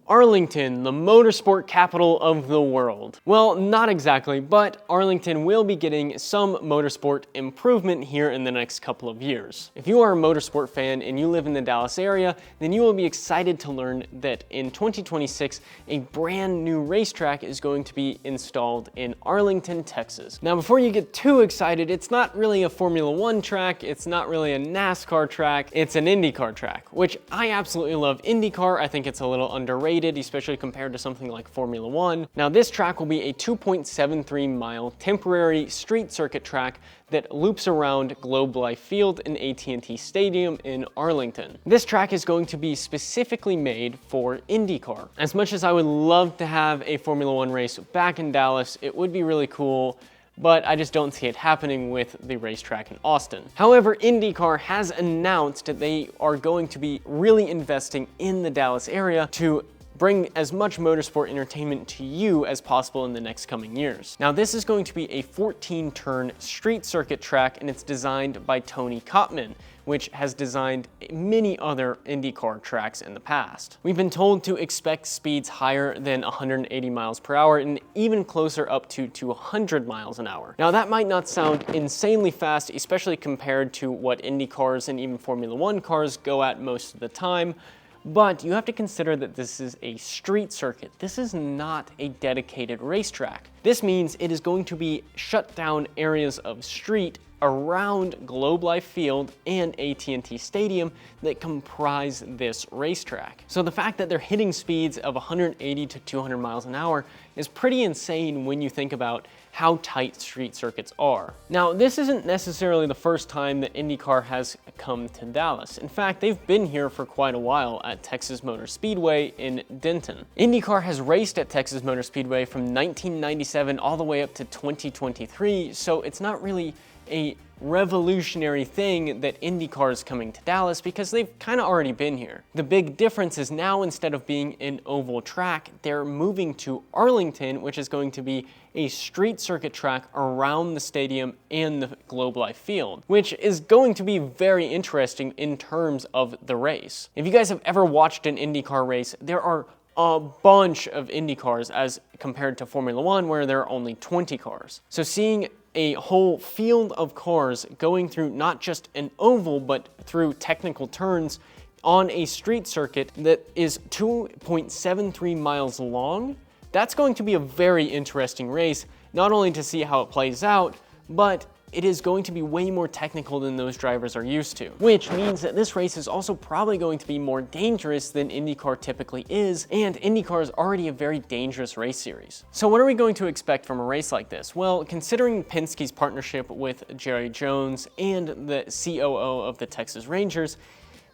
Arlington, the motorsport capital of the world. Well, not exactly, but Arlington will be getting some motorsport improvement here in the next couple of years. If you are a motorsport fan and you live in the Dallas area, then you will be excited to learn that in 2026, a brand new racetrack is going to be installed in Arlington, Texas. Now, before you get too excited, it's not really a Formula One track, it's not really a NASCAR track, it's an IndyCar track, which I absolutely love IndyCar. I think it's a little underrated, especially compared to something like Formula One. Now, this track will be a 2.73 mile temporary street circuit track that loops around Globe Life Field and AT&T Stadium in Arlington. This track is going to be specifically made for IndyCar. As much as I would love to have a Formula One race back in Dallas, it would be really cool, but I just don't see it happening with the racetrack in Austin. However, IndyCar has announced that they are going to be really investing in the Dallas area to bring as much motorsport entertainment to you as possible in the next coming years. Now, this is going to be a 14-turn street circuit track, and it's designed by Tony Kottman, which has designed many other IndyCar tracks in the past. We've been told to expect speeds higher than 180 miles per hour and even closer up to 200 miles an hour. Now, that might not sound insanely fast, especially compared to what Indy cars and even Formula One cars go at most of the time, but you have to consider that this is a street circuit. This is not a dedicated racetrack. This means it is going to be shut down areas of street around Globe Life Field and AT&T Stadium that comprise this racetrack. So the fact that they're hitting speeds of 180 to 200 miles an hour is pretty insane when you think about how tight street circuits are. Now, this isn't necessarily the first time that IndyCar has come to Dallas. In fact, they've been here for quite a while at Texas Motor Speedway in Denton. IndyCar has raced at Texas Motor Speedway from 1997 all the way up to 2023, so it's not really a revolutionary thing that IndyCar is coming to Dallas because they've kind of already been here. The big difference is now, instead of being an oval track, they're moving to Arlington, which is going to be a street circuit track around the stadium and the Globe Life Field, which is going to be very interesting in terms of the race. If you guys have ever watched an IndyCar race, there are a bunch of Indy cars as compared to Formula One, where there are only 20 cars. So seeing a whole field of cars going through not just an oval, but through technical turns on a street circuit that is 2.73 miles long, that's going to be a very interesting race, not only to see how it plays out, but it is going to be way more technical than those drivers are used to, which means that this race is also probably going to be more dangerous than IndyCar typically is, and IndyCar is already a very dangerous race series. So what are we going to expect from a race like this? Well, considering Penske's partnership with Jerry Jones and the COO of the Texas Rangers,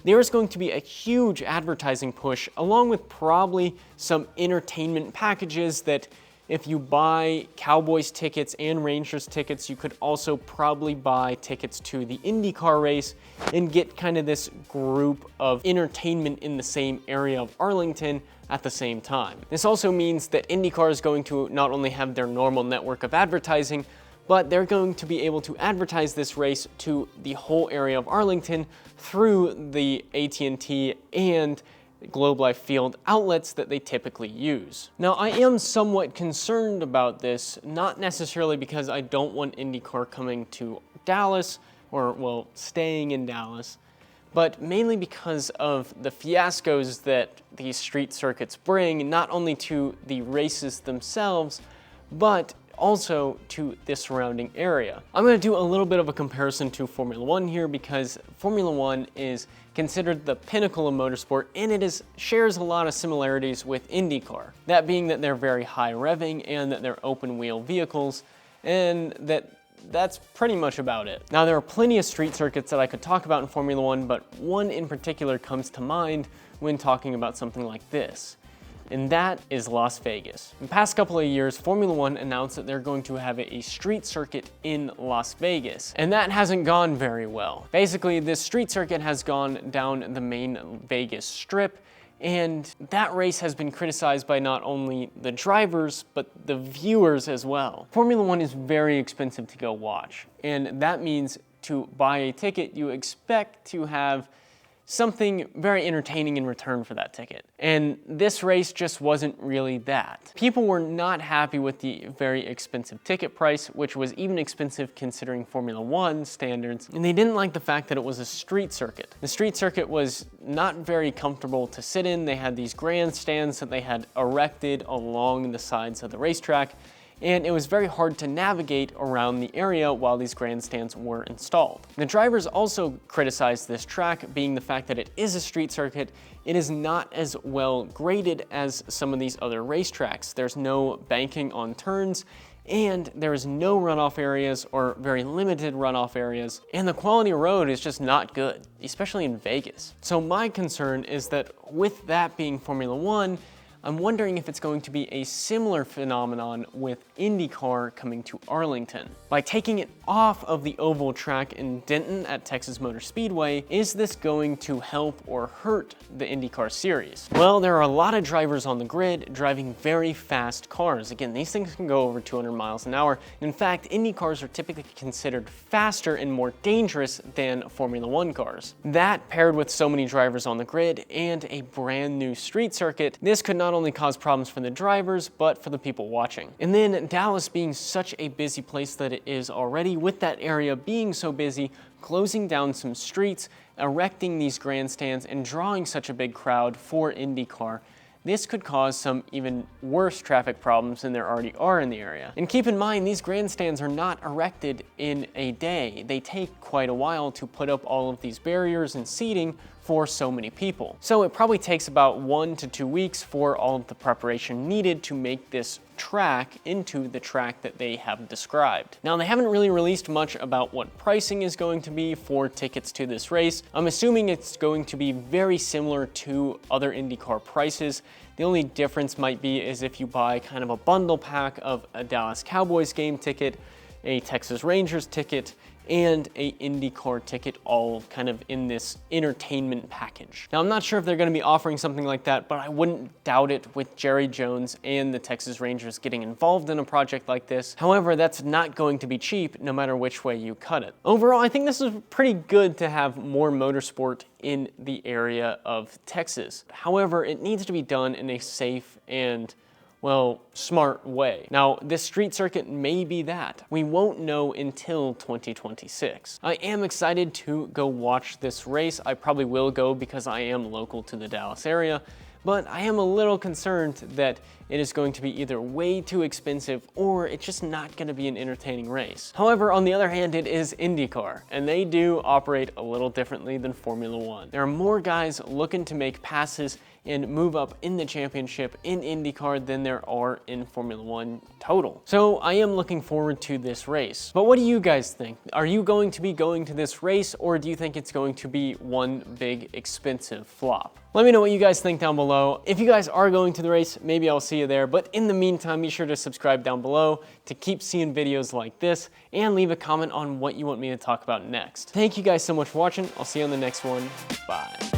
there is going to be a huge advertising push, along with probably some entertainment packages that if you buy Cowboys tickets and Rangers tickets, you could also probably buy tickets to the IndyCar race and get kind of this group of entertainment in the same area of Arlington at the same time. This also means that IndyCar is going to not only have their normal network of advertising, but they're going to be able to advertise this race to the whole area of Arlington through the AT&T and Globe Life Field outlets that they typically use. Now, I am somewhat concerned about this, not necessarily because I don't want IndyCar coming to Dallas, or, well, staying in Dallas, but mainly because of the fiascos that these street circuits bring, not only to the races themselves, but also to the surrounding area. I'm going to do a little bit of a comparison to Formula One here, because Formula One is considered the pinnacle of motorsport, and it shares a lot of similarities with IndyCar. That being that they're very high revving and that they're open wheel vehicles, and that's pretty much about it. Now, there are plenty of street circuits that I could talk about in Formula One, but one in particular comes to mind when talking about something like this, and that is Las Vegas. In the past couple of years, Formula One announced that they're going to have a street circuit in Las Vegas, and that hasn't gone very well. Basically, this street circuit has gone down the main Vegas Strip, and that race has been criticized by not only the drivers, but the viewers as well. Formula One is very expensive to go watch, and that means to buy a ticket, you expect to have something very entertaining in return for that ticket. And this race just wasn't really that. People were not happy with the very expensive ticket price, which was even expensive considering Formula One standards, and they didn't like the fact that it was a street circuit. The street circuit was not very comfortable to sit in. They had these grandstands that they had erected along the sides of the racetrack, and it was very hard to navigate around the area while these grandstands were installed. The drivers also criticized this track, being the fact that it is a street circuit. It is not as well graded as some of these other racetracks. There's no banking on turns, and there is no runoff areas or very limited runoff areas, and the quality of road is just not good, especially in Vegas. So my concern is that with that being Formula One, I'm wondering if it's going to be a similar phenomenon with IndyCar coming to Arlington. By taking it off of the oval track in Denton at Texas Motor Speedway, is this going to help or hurt the IndyCar series? Well, there are a lot of drivers on the grid driving very fast cars. Again, these things can go over 200 miles an hour. In fact, Indy cars are typically considered faster and more dangerous than Formula One cars. That, paired with so many drivers on the grid and a brand new street circuit, this could not only cause problems for the drivers, but for the people watching. And then Dallas being such a busy place that it is already, with that area being so busy, closing down some streets, erecting these grandstands, and drawing such a big crowd for IndyCar, this could cause some even worse traffic problems than there already are in the area. And keep in mind, these grandstands are not erected in a day. They take quite a while to put up all of these barriers and seating for so many people. So it probably takes about 1 to 2 weeks for all of the preparation needed to make this track into the track that they have described. Now, they haven't really released much about what pricing is going to be for tickets to this race. I'm assuming it's going to be very similar to other IndyCar prices. The only difference might be is if you buy kind of a bundle pack of a Dallas Cowboys game ticket, a Texas Rangers ticket, and a IndyCar ticket, all kind of in this entertainment package. Now, I'm not sure if they're going to be offering something like that, but I wouldn't doubt it with Jerry Jones and the Texas Rangers getting involved in a project like this. However, that's not going to be cheap no matter which way you cut it. Overall, I think this is pretty good to have more motorsport in the area of Texas. However, it needs to be done in a safe and, well, smart way. Now, this street circuit may be that. We won't know until 2026. I am excited to go watch this race. I probably will go because I am local to the Dallas area, but I am a little concerned that it is going to be either way too expensive or it's just not going to be an entertaining race. However, on the other hand, it is IndyCar, and they do operate a little differently than Formula One. There are more guys looking to make passes and move up in the championship in IndyCar than there are in Formula One total. So I am looking forward to this race. But what do you guys think? Are you going to be going to this race, or do you think it's going to be one big expensive flop? Let me know what you guys think down below. If you guys are going to the race, maybe I'll see you there. But in the meantime, be sure to subscribe down below to keep seeing videos like this, and leave a comment on what you want me to talk about next. Thank you guys so much for watching. I'll see you on the next one. Bye.